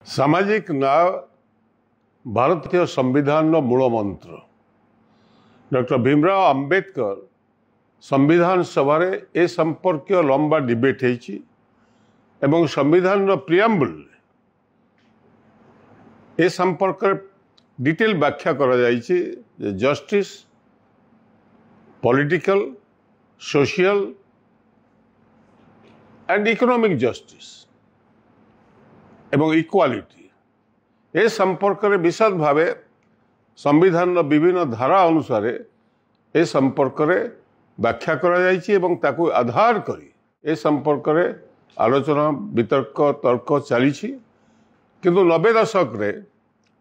सामाजिक न्याय भारतीय संविधान मूल मंत्र। डॉक्टर भीमराव अंबेडकर संविधान सभा ए संपर्क लंबा डिबेट होती एवं संविधान प्रियम्बल ए संपर्क डिटेल व्याख्या करा जायछि justice political social and economic justice एवं इक्वालिटी ए संपर्क में विशद भाव संविधान विभिन्न धारा अनुसार ए संपर्क में व्याख्या करा जायछि एवं ताकू आधार करी ए संपर्क में आलोचना वितर्क तर्क चली किंतु 90 दशक रे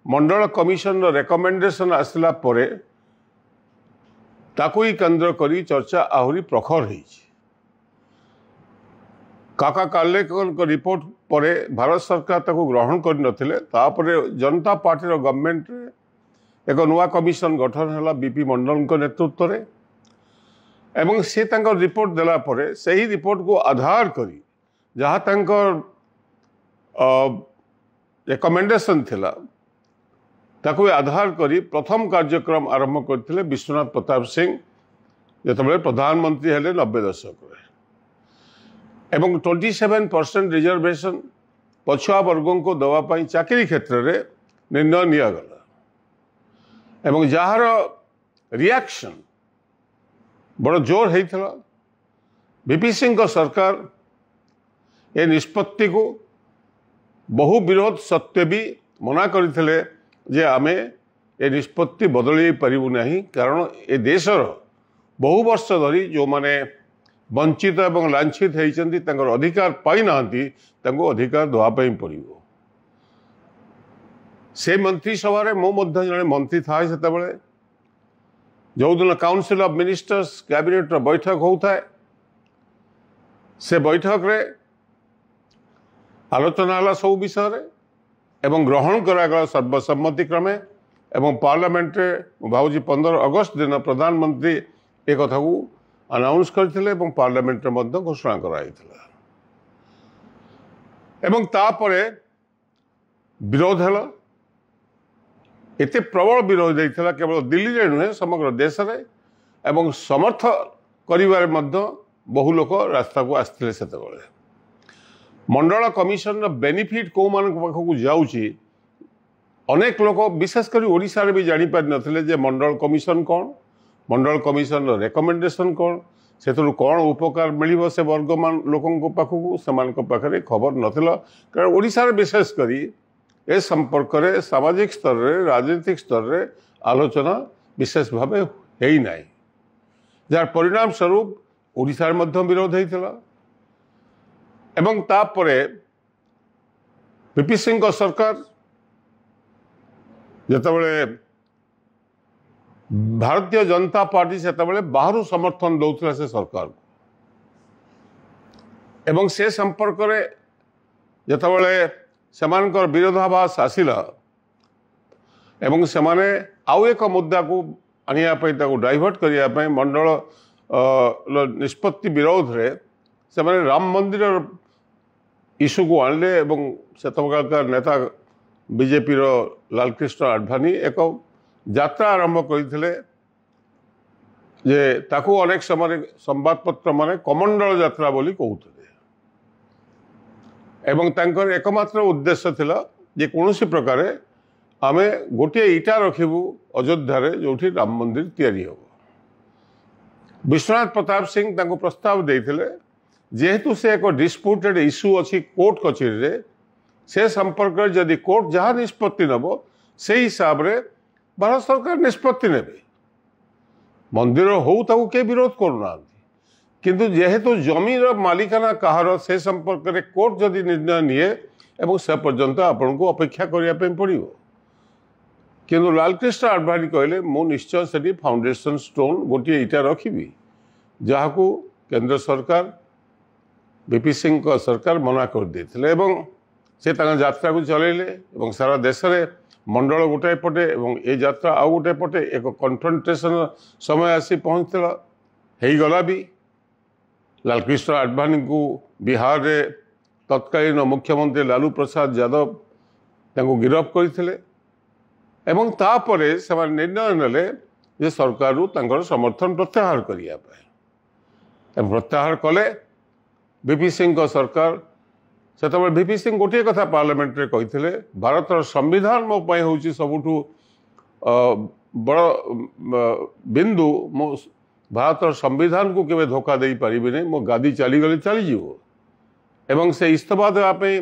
मंडल कमिशन रेकमेंडेशन आसला परे ताकू ही केंद्र करी चर्चा आहुरी प्रखर होइछि। काका कालेकर रिपोर्ट पर भारत सरकार ताकू ग्रहण कर नथिले तापरे जनता पार्टी गवर्नमेंट एक नुआ कमिशन गठन है बीपी मंडल नेतृत्व में एवं से तांकर रिपोर्ट देला परे सही रिपोर्ट को आधार करी जहाँ तांकर रेकमेंडेशन थिला ताकू आधार करी प्रथम कार्यक्रम आरंभ करथिले विश्वनाथ प्रताप सिंह जेतबेले प्रधानमंत्री हेले 90 दशक रे एवं 27% रिजर्वेशन पछुआ वर्गों को दवापाई चाकरी क्षेत्र में निर्णय निगला एवं जार रिएक्शन बड़ जोर होता वीपी सिंह सरकार ए निष्पत्ति को बहु विरोध सत्वे भी मना करते जे आमे ए निष्पत्ति बदल पारिबु नहीं कारण ए देशर बहु वर्ष धरी जो माने वंचित एवं लांछित होती अधिकार पाई नांती अधिकार दवाई पड़ो से मंत्री सभा मो जड़े मंत्री थाए से जो दिन काउंसिल ऑफ मिनिस्टर्स कैबिनेट बैठक होता है से बैठक रे आलोचना है सब विषय एवं ग्रहण करागला सर्वसम्मति क्रमे एवं पार्लियामेंट भावुँ 15 अगस्त दिन प्रधानमंत्री एक कथा को अनाउंस करथिले पार्लियामेंट में घोषणा कराइथिला एवं तापरे विरोध है एते प्रबल विरोध होता केवल दिल्ली रे नुहे समग्र देश रे एवं समर्थ करिवार मध्य बहु लोक रास्ता को आसथिले सेतेबेले मंडल कमिशन बेनिफिट को मान पाखक जाउची अनेक लोक विशेषकर ओडिशा रे भी जानि पारि नथिले जे मंडल कमिशन कौन मंडल कमिशन रेकमेंडेशन कौन से कौन उपकार मिल से वर्गमान लोकों पाखक से खबर नाला कारण ओडिशा रे विशेष करी ए संपर्क में सामाजिक स्तर रे राजनीतिक स्तर रे आलोचना विशेष भाव है ना जार परिणाम स्वरूप ओडिशा रे मध्य विरोध होता एवं तापरे वीपी सिंह सरकार जितेबाला भारतीय जनता पार्टी से बाहर समर्थन दौला से सरकार को एवं से संपर्क में जितेबाला से विरोधाभास आसला एवं से माने आउ एक मुद्दा को आनियापी डाइवर्ट करने मंडल निष्पत्ति विरोध रे से माने राम मंदिर इश्यू को आणले एवं सेतबेलकार नेता बीजेपी लालकृष्ण आडवाणी एक यात्रा आरंभ करते जे ताकू अनेक समय संवादपत्र माने कमंडल यात्रा बोली कहते एवं तांकर एकमात्र उद्देश्य थिला जे कौनसी प्रकार आमे गोटे इटा रखिबू अयोध्या रे जोठी राम मंदिर तैयारी हो। विश्वनाथ प्रताप सिंह तांको प्रस्ताव देइथिले जेहेतु से एक डिस्प्यूटेड इश्यू अच्छी कोर्ट कचेरी रे से संपर्क में जदि कोर्ट जहाँ निष्पत्ति नब से हिसाब रे भारत सरकार निष्पत्ति नेबे मंदिर हो ताकू के विरोध करूना किंतु जेहेतु जमीर मालिकाना कहार से संपर्क में कोर्ट जदि निर्णय निए एवं से पर्यंत आपण को अपेक्षा करने पड़ो किंतु लालकृष्ण आडवाणी कहले मु निश्चय से फाउंडेशन स्टोन गोटे इटा रखी जहाँ को केंद्र सरकार वीपी सिंह का सरकार मना कर देथिले एवं से यात्रा को चलैले एवं सारा देश में मंडल गोटाए पटे एवं ए यात्रा आउ गोटे पटे एक कन्फ्रंटेशन समय आसी पहुँचला हो गला भी लालकृष्ण आडवाणी को बिहार रे तत्कालीन मुख्यमंत्री लालू प्रसाद यादव ତାଙ୍କୁ ଗିରଫ କରିଥିଲେ ଏବଂ ତାପରେ ସେମାନେ ନିର୍ଣ୍ଣୟ ନେଲେ ଯେ ସରକାରରୁ ତାଙ୍କର ସମର୍ଥନ ପ୍ରତ୍ୟାହାର କରିବା ପାଇଁ ଏବଂ ପ୍ରତ୍ୟାହାର କଲେ। ଭିପି ସିଂଙ୍କ ସରକାର ସେତେବେଳେ ଭିପି ସିଂ ଗୋଟିଏ କଥା ପାର୍ଲାମେଣ୍ଟରେ କହିଥିଲେ, ଭାରତର ସମ୍ବିଧାନ ମୋ ପାଇଁ ହେଉଛି ସବୁଠୁ ବଡ଼ ବିନ୍ଦୁ, ମୁଁ ଭାରତର ସମ୍ବିଧାନକୁ କେବେ ଧୋକା ଦେଇପାରିବିନି, ମୋ ଗାଦି ଚାଲିଗଲେ ଚାଲିଯିବ। ଏବଂ ସେ ଇସ୍ତଫା ଦେବା ପାଇଁ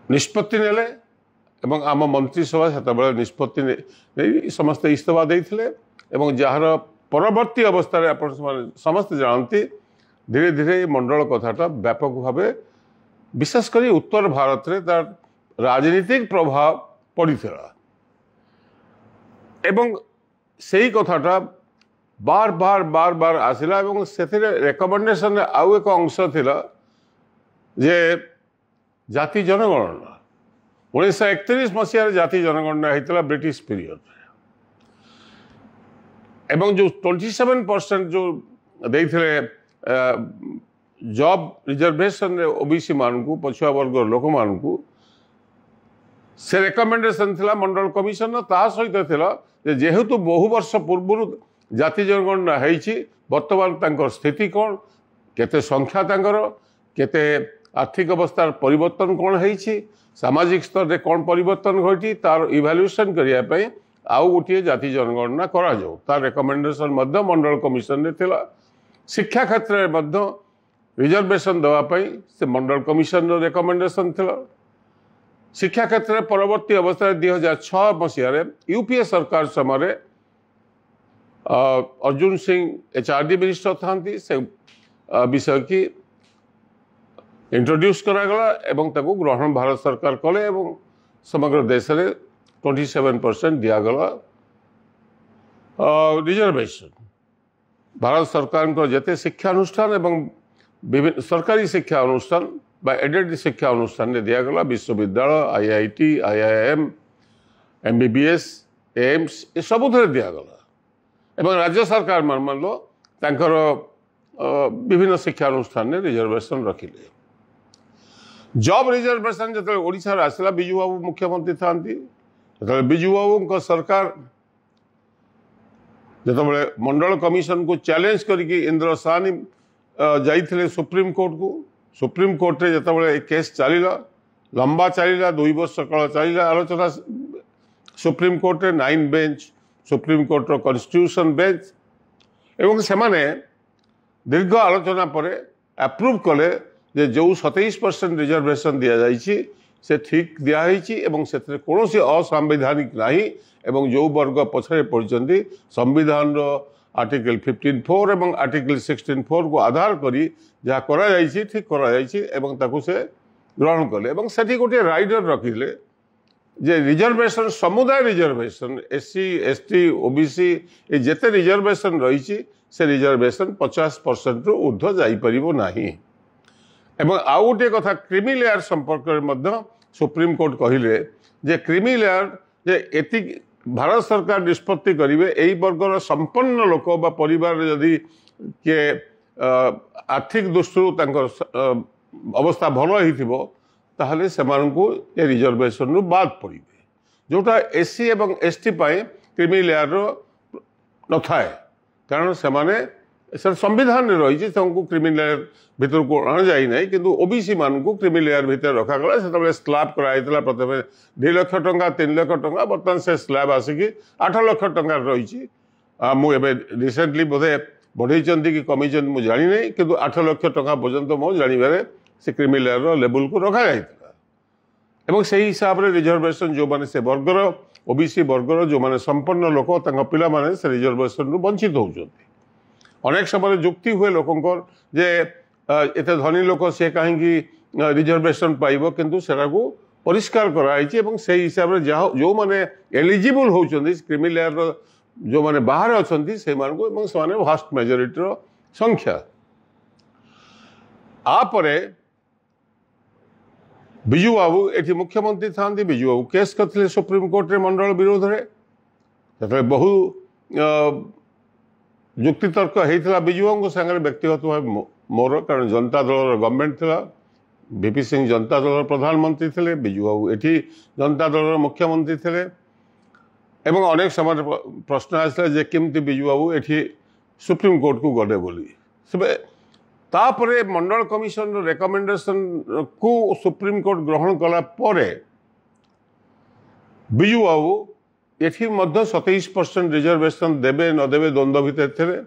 ନିଷ୍ପତ୍ତି ନେଲେ ଏବଂ ଆମ ମନ୍ତ୍ରିସଭା ସେତେବେଳେ ନିଷ୍ପତ୍ତି ନେଇ ସମସ୍ତେ ଇସ୍ତଫା ଦେଇଥିଲେ ଏବଂ ଯାହାର ପରବର୍ତ୍ତୀ ଅବସ୍ଥାରେ ଆପଣ ସମସ୍ତେ ଜାଣନ୍ତି ଧୀରେ ଧୀରେ ଏ ମଣ୍ଡଳ କଥାଟା ବ୍ୟାପକ ଭାବେ ବିଶେଷ କରି ଉତ୍ତର ଭାରତରେ ତାର ରାଜନୀତିକ ପ୍ରଭାବ ପଡ଼ିଥିଲା ଏବଂ ସେଇ କଥାଟା ବାର ବାର ଆସିଲା ଏବଂ ସେଥିରେ ରେକମେଣ୍ଡେସନରେ ଆଉ ଏକ ଅଂଶ ଥିଲା ଯେ ଜାତି ଜନଗଣନା 1931 ମସିହାରେ ଜାତି ଜନଗଣନା ହେଇଥିଲା ବ୍ରିଟିଶ ପିରିୟଡ଼ରେ ଏବଂ ଯେଉଁ 27% ଯେଉଁ ଦେଇଥିଲେ ଜବ୍ ରିଜର୍ଭେସନରେ ଓବିସି ମାନଙ୍କୁ ପଛୁଆ ବର୍ଗର ଲୋକମାନଙ୍କୁ ସେ ରେକମେଣ୍ଡେସନ ଥିଲା ମଣ୍ଡଳ କମିଶନର। ତା ସହିତ ଥିଲା ଯେ ଯେହେତୁ ବହୁ ବର୍ଷ ପୂର୍ବରୁ ଜାତି ଜନଗଣନା ହେଇଛି, ବର୍ତ୍ତମାନ ତାଙ୍କର ସ୍ଥିତି କ'ଣ, କେତେ ସଂଖ୍ୟା ତାଙ୍କର, କେତେ ଆର୍ଥିକ ଅବସ୍ଥାର ପରିବର୍ତ୍ତନ କ'ଣ ହେଇଛି, ସାମାଜିକ ସ୍ତରରେ କ'ଣ ପରିବର୍ତ୍ତନ ଘଟିଛି, ତାର ଇଭାଲ୍ୟୁଏସନ୍ କରିବା ପାଇଁ ଆଉ ଗୋଟିଏ ଜାତି ଜନଗଣନା କରାଯାଉ। ତାର ରେକମେଣ୍ଡେସନ ମଧ୍ୟ ମଣ୍ଡଳ କମିଶନରେ ଥିଲା। ଶିକ୍ଷା କ୍ଷେତ୍ରରେ ମଧ୍ୟ ରିଜର୍ଭେସନ ଦେବା ପାଇଁ ସେ ମଣ୍ଡଳ କମିଶନର ରେକମେଣ୍ଡେସନ ଥିଲା। ଶିକ୍ଷା କ୍ଷେତ୍ରରେ ପରବର୍ତ୍ତୀ ଅବସ୍ଥାରେ 2006 ମସିହାରେ ୟୁପିଏ ସରକାର ସମୟରେ अर्जुन सिंह एचआरडी मिनिस्टर थांती से विषय की इंट्रोड्यूस करागला एवं ताको ग्रहण भारत सरकार कले एवं समग्र देश रे 27% दियागला रिजर्वेशन। भारत सरकार को जते शिक्षा अनुष्ठान एवं विभिन्न सरकारी शिक्षा अनुष्ठान बा एडेड शिक्षा अनुष्ठान ने दियागला विश्वविद्यालय आईआईटी आईआईएम एमबीबीएस एम्स ये सबुथे दियागला एवं राज्य सरकार मान लो तांकर विभिन्न शिक्षा अनुष्ठान ने रिजर्वेशन रखिले। जॉब रिजर्वेशन जो ओडिशा आसला बिजू बाबू मुख्यमंत्री था जो बिजू बाबू सरकार जो मंडल कमिशन को चैलेंज करके इंद्र सानी जाइए सुप्रीम कोर्ट को। सुप्रीम कोर्ट रे जो केस चलला लंबा चलला 2 वर्ष काल चलला आलोचना सुप्रीम कोर्ट रे 9 बेंच सुप्रीम कोर्ट रो कॉन्स्टिट्यूशन बेंच एवं से माने दीर्घ आलोचना पर अप्रूव कले जे जो 27% रिजर्वेशन दिया जाइछि से ठीक दिया होइछि एवं सेतरे कोनोसी असंवैधानिक नाही एवं जो वर्ग पछरे पड़चंदी संविधान रो आर्टिकल 15(4) एवं आर्टिकल 16(4) को आधार करी जहाँ करा जाइछि ठीक करा जाइछि एवं ताकू से ग्रहण कले एवं सेठी गोटे राइडर रखिले जे रिजर्वेशन समुदाय रिजर्वेशन एससी एसटी ओबीसी ये जेते रिजर्वेशन रही से रिजर्वेशन 50% रु ऊर्ध्व जाई परिबो नाही एवं आउ गोटे कथा क्रीमी लेयर संपर्क में सुप्रीम कोर्ट कहिले जे क्रीमी लेयर जे एति भारत सरकार निष्पत्ति करेंगे यही वर्गर संपन्न लोक बा परिवार जदि किए आर्थिक दृष्टि अवस्था भल हो ताहले सेमानकु ये रिजर्वेशन रु बाद पड़े जोटा एससी एवं एसटी पाए क्रीमी लेयर न थाए कारण से माने संविधान रही क्रीमी लेयर भीतर को अण जाए ना कि ओबीसी मान को क्रीमी लेयर भीतर रखागला से स्लैब कराई प्रथम 2 लाख टंका 3 लाख टंका बर्तमान से स्लैब आसिकी 8 लाख टंका रही मुझे रिसेंटली बोधे बढ़ई कि कमी मुझे जानी नहीं कि 8 लाख टंका पर्यंत मो जानवर से क्रीमी लेयर लेवल को रखा जाता से हिसाब से रिजर्वेशन जो मैंने से वर्गर ओबीसी वर्गर जो मैंने संपन्न लोक पिला माने से रिजर्वेशन रु वंचित होती अनेक समय जुक्ति हुए लोकंकर जे एत धनी लोक से कहीं रिजर्वेशन पाइब किंतु सेटा को परिष्कार कराई से हिसाब से जो मैंने एलिजिबल होती क्रीमी लेयर जो मैंने बाहर अच्छा से भास्ट मेजोरिटी संख्या आपरे बिजू बाबू ये मुख्यमंत्री था बिजू बाबू केस करते सुप्रीम कोर्ट रे मंडल विरोध में बहु युक्तितर्क होता बिजू बाबू सागर व्यक्तिगत भाव मोर कारण जनता दल गवर्नमेंट था बीपी सिंह जनता दल प्रधानमंत्री थे, बिजू बाबू एटी जनता दल मुख्यमंत्री थे एवं अनेक समय प्रश्न आसला जे केमती बिजू बाबू एटी सुप्रीम कोर्ट को गले बोली तापरे मंडल कमिशन रेकमेंडेशन को सुप्रीम कोर्ट ग्रहण कला परे बिजू बाबू एठी मध्य 27% रिजर्वेशन देबे न देबे द्वंद्व भितर थे।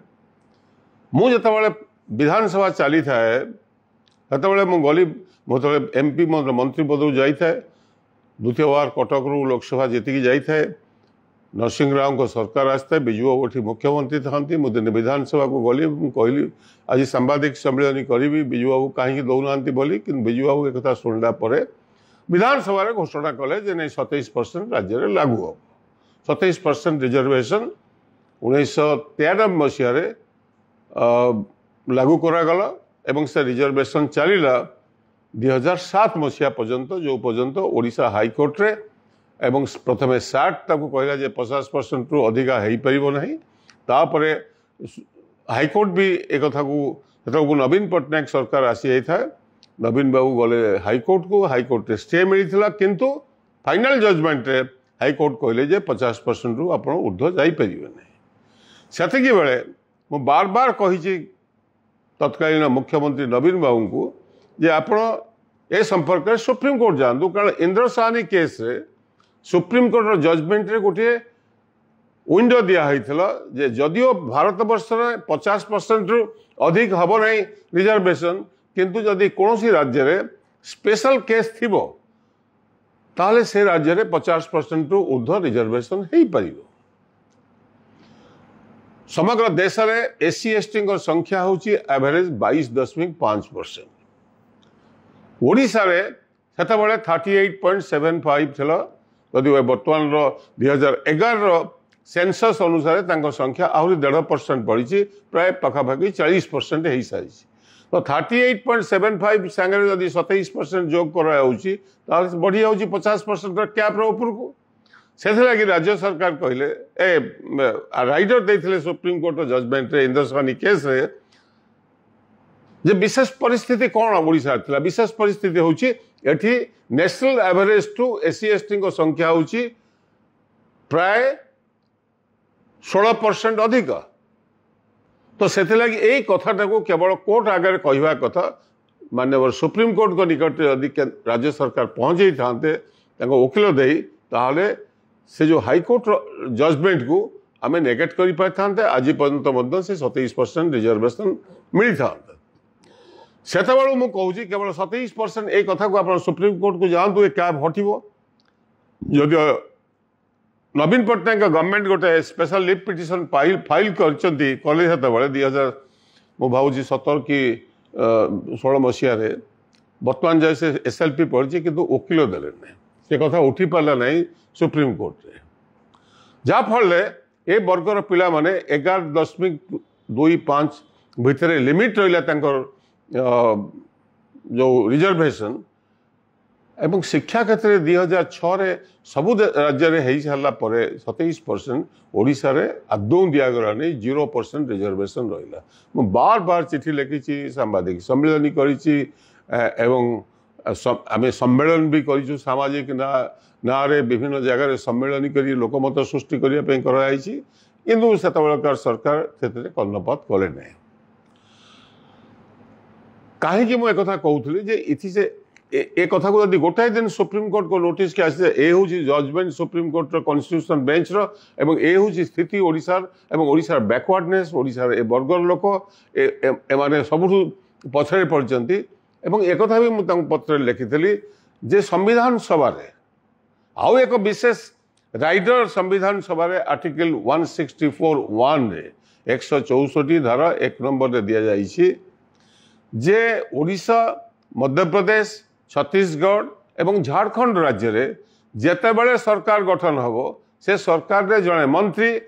मु जतबेले विधानसभा चली थाए सेतबेले मु गली मोतबेले एमपी मंत्री पद जाई थाए द्वितीय बार कटक रु लोकसभा जीतिकी जाई थाए नरसिंह राव को सरकार आसता बिजू बाबू मुख्यमंत्री था मुझे विधानसभा को गली कहली आज सांबादिक सम्मेलन करी बिजू बाबू कहीं दौना बोली कि बिजू बाबू एक कथा शुणला विधानसभा घोषणा कले जे नहीं 27% राज्य में लागू हम 27% रिजर्वेशन 1993 मसीह लागू करागला एवं से रिजर्वेशन चलला 2007 मसीहा पर्यंत जो पर्यंत ओडिशा हाईकोर्ट रे एवं प्रथम 60 कहला जे 50% रु अधिका हो पार ना तापरे हाईकोर्ट भी एक कथा को नवीन पट्टनायक सरकार आसी जाए नवीन बाबू गले हाईकोर्ट को हाईकोर्ट स्टे मिलता किंतु फाइनल जजमेंट रे हाईकोर्ट कहले जे 50% रु आप ऊर्ध्व जापर से बेले मु बार बार कही तत्कालीन मुख्यमंत्री नवीन बाबू को जे आप ए संपर्क में सुप्रीम कोर्ट जातु कारण इंद्र साहनी केस रे सुप्रीम कोर्ट जजमेंट रे गोटे विंडो दिखाई जे जदियो भारत वर्ष में 50% रु अधिक हम ना रिजर्वेशन किंतु जदि कौन राज्य रे स्पेशल केस थिबो ताहले से राज्य रे 50% रु ऊर्ध्व रिजर्वेशन हो पार। समग्र देश में एससी एसटी संख्या होची एवरेज 22.5%। ओडिशा रे सेतबेले 38.75 थिला जदि बर्तमान 2011 सेंसस अनुसार तांको संख्या आहरी 1.5% बढ़ी प्राय पखापाखि 40% हो सारी तो 38.75 सांगे जदि 27% जोग कराऊँगी बढ़ी जाऊँगी 50% कैप्र ऊपर को से लगी राज्य सरकार कहले राइडर देते सुप्रीम कोर्ट जजमेंट रे इंद्र साहनी केस रे जे विशेष परिस्थिति कौन ओडिशा थिला विशेष परिस्थिति होची एठी national average to SC ST संख्या होची प्राय 16% अधिक तो से लगी यही कथाटा को केवल कोर्ट आगे कहवा कथा माननीय सुप्रीम कोर्ट को निकट यदि राज्य सरकार पहुंचे था वकिल दे ताहले से जो हाईकोर्ट जजमेंट को आम नेगेट कर पारि आज पर्यटन से 27% रिजर्वेशन मिली था से मुझे कहूँ केवल 27% एक कथा को आप सुप्रीम कोर्ट को जातु ये क्या हटो जदि नवीन पट्टनायक गवर्नमेंट गोटे स्पेशल लिव पिटिशन फाइल कले 2000 मु भावी 17 कि 16 मसीह बर्तमान जाए से एसएलपी पड़ी कि वकिल देले ना से कथा उठी पारा ना सुप्रीम कोर्ट रे जाफल ए वर्गर पिला माने 11.25 भितर लिमिट रहा जो रिजर्वेशन एवं शिक्षा क्षेत्र में 2006 सबु राज्य में हो सारा 27% ओडिशा रे आदौ दिगला नहीं 0% रिजर्वेशन रहा मु बार बार चिठी लिखी सांबादिक सम्मेलन करी आम सम्मेलन भी करूँ सामाजिक ना रे विभिन्न जगह सम्मेलन कर लोकमत सृष्टि करने किंतु से सरकार से कर्णपात कले ना कहीं मुझे कहूली जे इथि से ए कथा को यदि गोटाए दिन सुप्रीम कोर्ट को नोटिस के आसे ए हूँ judgment supreme court constitution bench एवं ए हूँ स्थिति ओडिशार एवं ओडिशार बैकवर्डनेस ओडिशार ए वर्गर लोक एमाने सबुठु पछरे पड़चंती एवं एक कथा भी मुझे पत्र लिखी जे संविधान सभा रे आउ एक विशेष राइडर संविधान सभा रे आर्टिकल 164(1) रे 164 धारा 1 नंबर रे दिया जाइछि जे ओडिशा मध्य प्रदेश छत्तीसगढ़ एवं झारखंड राज्य रे जेते बेले सरकार गठन हबो से सरकार रे जने मंत्री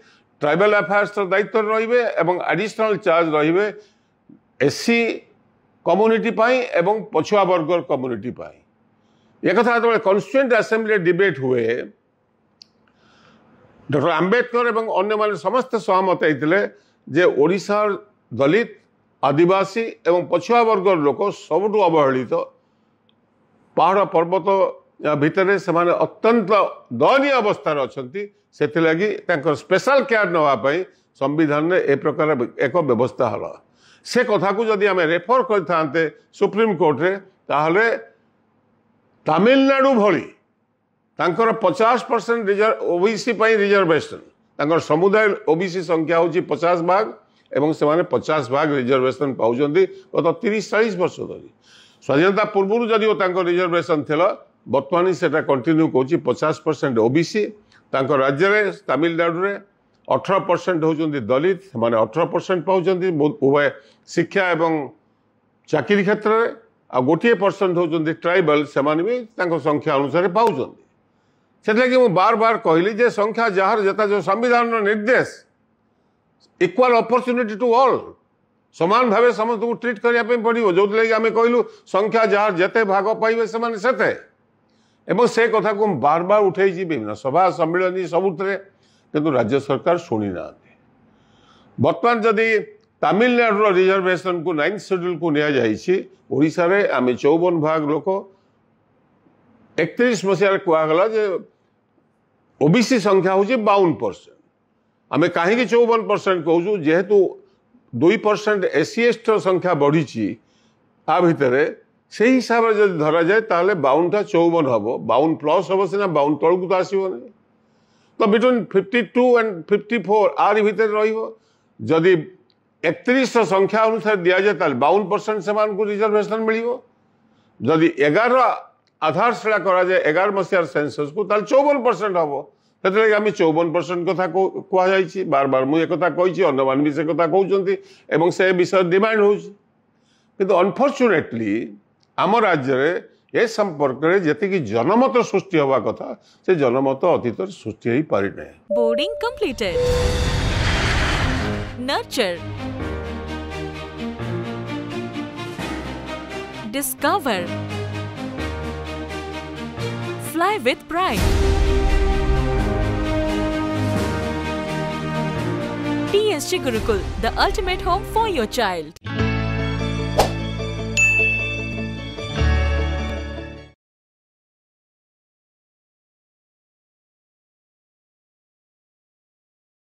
ट्राइबल अफेयर्स दायित्व रहिबे एवं एडिशनल चार्ज रहिबे एससी कम्युनिटी पाई एवं पछुआ वर्गर कम्युनिटी पाई एक कथा जो कन्स्टिट्यूएंट असेंबली डिबेट हुए डॉक्टर आंबेडकर एवं अन्य माने समस्त सहमत होते जे ओडिशार दलित आदिवासी एवं पछुआ वर्गर लोक सबुठु अवहेलित पहाड़ पर्वत भितर से अत्यंत दयनीय अवस्था अच्छा से स्पेशल केयर नापी संविधान में ए प्रकार एक व्यवस्था हल से कथा को जदि आम रेफर करते सुप्रीम कोर्ट रे ताहले तमिलनाडु भली 50% ओबीसी रिजर्वेशन समुदाय ओबीसी संख्या हूँ 50 भाग एवं से 50 भाग रिजर्वेशन पाँच गत 30-40 वर्ष धरी स्वाधीनता पूर्व जदिव रिजर्वेशन थी बर्तमान से कंटिन्यू कौच 50% ओबीसी राज्य में तमिलनाडु में 18% होती दलित से 18% पाँच उभय शिक्षा एवं चाकरी क्षेत्र में आ 1% होती ट्राइबल से भी संख्या अनुसार पाँच से मुझे बार बार कहली जे संख्या जार जता जो संविधान निर्देश इक्वाल अपॉर्चुनिटी टू ऑल समान भाव समस्त को ट्रीट करने पड़ो जो लगे आम कहलु संख्या जार जिते भाग पाइबे से कथा को बार बार उठे विभिन्न सभा सम्मिलन सबुत किंतु राज्य सरकार शुणी ना बर्तमान जदि तमिलनाडु रिजर्वेशन को 9th शेड्यूल को निशा रे आम 54 भाग लोक 31 मसीह कहगला जे ओबीसी संख्या हूँ 52%। आम कहीं 54% कहूँ जेहेतु 2% SC/ST संख्या बढ़ी आ भितर से हिसाब से जब धरा जाए ताले 52 टा 54 हम 52 प्लस हम सीना 52 तलू तो आसबनी तो बिटवीन 52 एंड 54 आर भितर रही 31 संख्या अनुसार दि जाए 52% से रिजर्वेशन मिल जदि 11 आधारशिला करा जाए 11 मसीहार सेंसस को 54% हम से आम 54% कथा कहुई बार बार मुझे कही अन्य भी से कथा कहते से विषय डिमांड हो अनफर्चुनेटली आम राज्य में ए संपर्क में जी जनमत सृष्टि हवा कथा से जनमत अतीत सृष्टि हो पारि ना। Boarding completed nurture discover fly with pride TSG Gurukul, the ultimate home for your child.